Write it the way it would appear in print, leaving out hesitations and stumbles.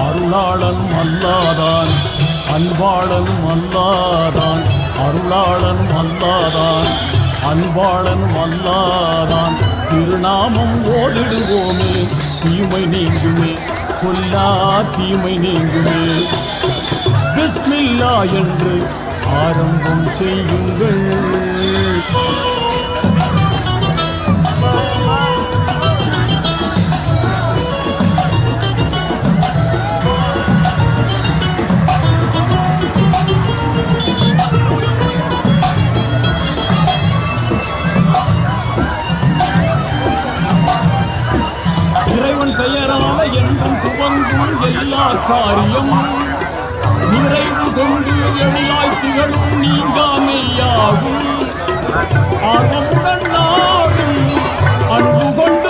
அருளாளன் அல்லாதான் அன்பாளன் அல்லாதான் அருளாளன் அல்லாதான் அன்பாளன் அல்லாதான் திருநாமம் ஓடிடுவோமே தீமை நீங்குமே கொல்லா தீமை நீங்குமே பிஸ்மில்லா என்று ஆரம்பம் செய்யுங்கள் இறைவன் பெயரால என்றும் துவங்கும் எல்லா காரியம் நிறைவு கொண்டு எழிலாய் திகழும் நீங்காமையாகும் ஆர்வமுடன் நாடும் அன்பு கொண்டு